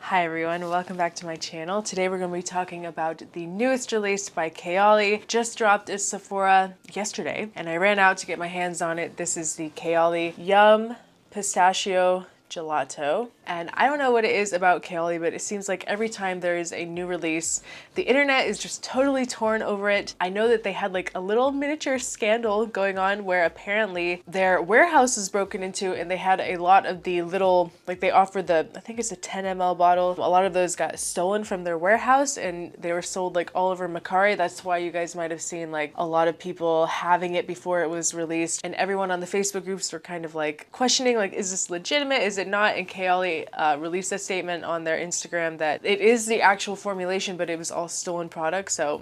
Hi everyone, welcome back to my channel. Today we're going to be talking about the newest release by Kayali. Just dropped at Sephora yesterday and I ran out to get my hands on it. This is the Kayali Yum Pistachio Gelato. And I don't know what it is about Kayali, but it seems like every time there is a new release, the internet is just totally torn over it. I know that they had like a little miniature scandal going on where apparently their warehouse was broken into and they had a lot of the little, like they offered the, I think it's a 10 ml bottle. A lot of those got stolen from their warehouse and they were sold like all over Mercari. That's why you guys might have seen like a lot of people having it before it was released. And everyone on the Facebook groups were kind of like questioning, like, is this legitimate? Is it not? And Kayali released a statement on their Instagram that it is the actual formulation, but it was all stolen products. So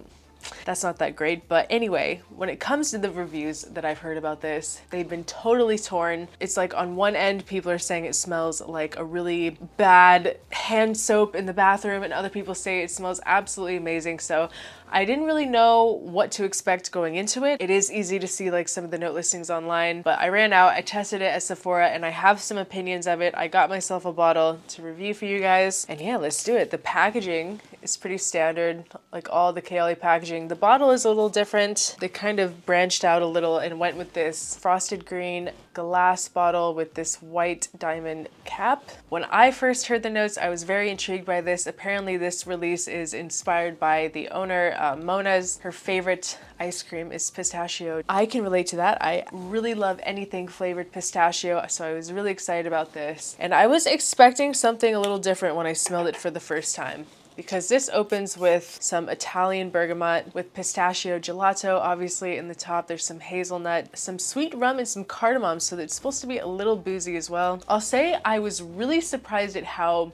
that's not that great. But anyway, when it comes to the reviews that I've heard about this, they've been totally torn. It's like on one end, people are saying it smells like a really bad hand soap in the bathroom, and other people say it smells absolutely amazing. So I didn't really know what to expect going into it. It is easy to see like some of the note listings online, but I ran out, I tested it at Sephora, and I have some opinions of it. I got myself a bottle to review for you guys. And yeah, let's do it. The packaging is pretty standard, like all the Kayali packaging. The bottle is a little different. They kind of branched out a little and went with this frosted green glass bottle with this white diamond cap. When I first heard the notes, I was very intrigued by this. Apparently this release is inspired by the owner, Mona's. Her favorite ice cream is pistachio. I can relate to that. I really love anything flavored pistachio, so I was really excited about this. And I was expecting something a little different when I smelled it for the first time, because this opens with some Italian bergamot with pistachio gelato. Obviously in the top there's some hazelnut, some sweet rum, and some cardamom, so it's supposed to be a little boozy as well. I'll say I was really surprised at how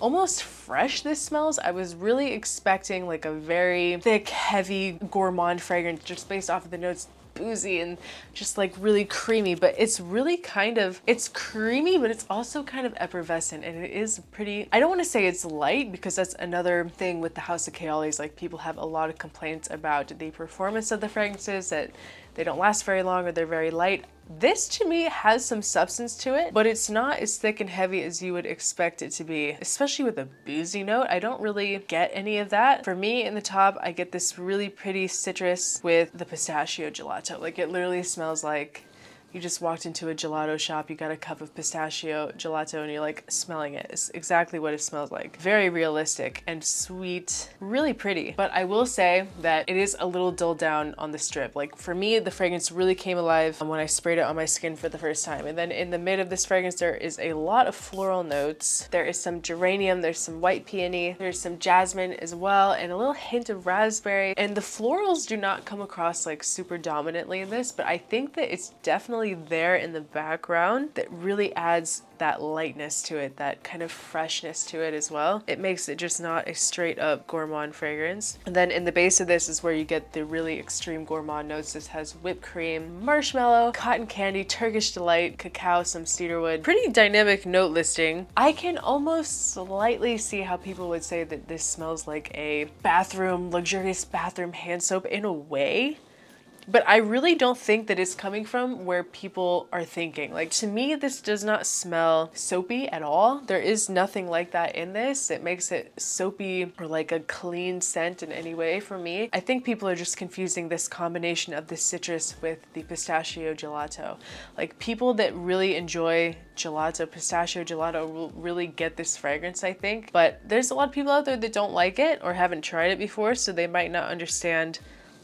almost fresh this smells. I was really expecting like a very thick, heavy, gourmand fragrance just based off of the notes. Boozy and just like really creamy, but it's really kind of, it's creamy, but it's also kind of effervescent, and it is pretty, I don't want to say it's light, because that's another thing with the House of Kayali's. Like, people have a lot of complaints about the performance of the fragrances, that they don't last very long or they're very light. This to me has some substance to it, but it's not as thick and heavy as you would expect it to be, especially with a boozy note. I don't really get any of that. For me, in the top, I get this really pretty citrus with the pistachio gelato. Like, it literally smells like you just walked into a gelato shop, you got a cup of pistachio gelato, and you're like smelling it. It's exactly what it smells like. Very realistic and sweet, really pretty. But I will say that it is a little dulled down on the strip. Like, for me, the fragrance really came alive when I sprayed it on my skin for the first time. And then in the mid of this fragrance, there is a lot of floral notes. There is some geranium, there's some white peony, there's some jasmine as well, and a little hint of raspberry. And the florals do not come across like super dominantly in this, but I think that it's definitely there in the background that really adds that lightness to it, that kind of freshness to it as well. It makes it just not a straight up gourmand fragrance. And then in the base of this is where you get the really extreme gourmand notes. This has whipped cream, marshmallow, cotton candy, Turkish delight, cacao, some cedarwood. Pretty dynamic note listing. I can almost slightly see how people would say that this smells like a bathroom, luxurious bathroom hand soap in a way. But I really don't think that it's coming from where people are thinking. Like, to me, this does not smell soapy at all. There is nothing like that in this. It makes it soapy or like a clean scent in any way for me. I think people are just confusing this combination of the citrus with the pistachio gelato. Like, people that really enjoy gelato, pistachio gelato, will really get this fragrance, I think. But there's a lot of people out there that don't like it or haven't tried it before, so they might not understand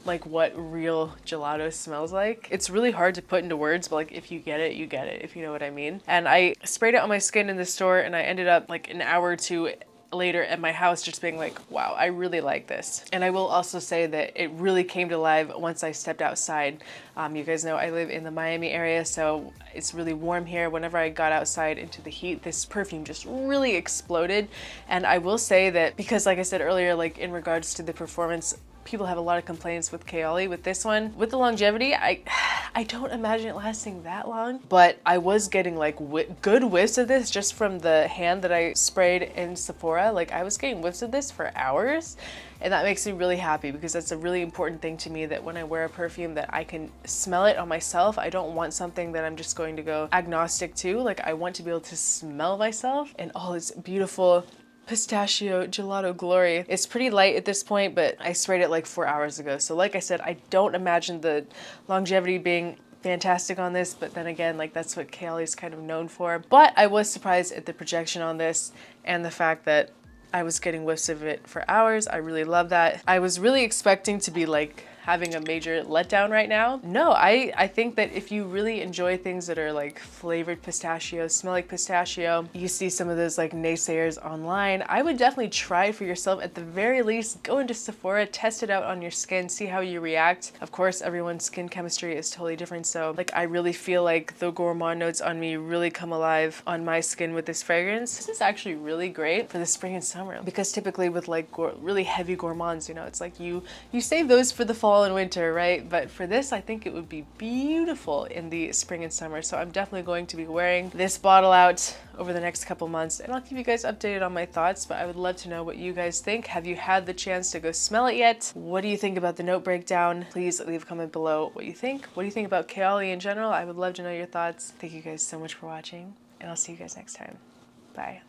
like what real gelato smells like. It's really hard to put into words, but like, if you get it, you get it, if you know what I mean. And I sprayed it on my skin in the store, and I ended up like an hour or two later at my house just being like, wow, I really like this. And I will also say that it really came to life once I stepped outside. You guys know I live in the Miami area, so it's really warm here. Whenever I got outside into the heat, this perfume just really exploded. And I will say that, because like I said earlier, like in regards to the performance, people have a lot of complaints with Kayali. With this one, with the longevity, I don't imagine it lasting that long, but I was getting like good whiffs of this just from the hand that I sprayed in Sephora. Like, I was getting whiffs of this for hours, and that makes me really happy, because that's a really important thing to me, that when I wear a perfume that I can smell it on myself. I don't want something that I'm just going to go agnostic to. Like, I want to be able to smell myself and all its beautiful Pistachio Gelato Glory. It's pretty light at this point, but I sprayed it like 4 hours ago. So like I said, I don't imagine the longevity being fantastic on this, but then again, like that's what Kayali is kind of known for. But I was surprised at the projection on this and the fact that I was getting whiffs of it for hours. I really love that. I was really expecting to be like having a major letdown right now. No, I think that if you really enjoy things that are like flavored pistachio, smell like pistachio, you see some of those like naysayers online, I would definitely try it for yourself. At the very least, go into Sephora, test it out on your skin, see how you react. Of course, everyone's skin chemistry is totally different, so like I really feel like the gourmand notes on me really come alive on my skin with this fragrance. This is actually really great for the spring and summer, because typically with like really heavy gourmands, you know, it's like you save those for the fall and winter, right? But for this, I think it would be beautiful in the spring and summer. So I'm definitely going to be wearing this bottle out over the next couple months, and I'll keep you guys updated on my thoughts, but I would love to know what you guys think. Have you had the chance to go smell it yet? What do you think about the note breakdown? Please leave a comment below what you think. What do you think about Kayali in general? I would love to know your thoughts. Thank you guys so much for watching, and I'll see you guys next time. Bye.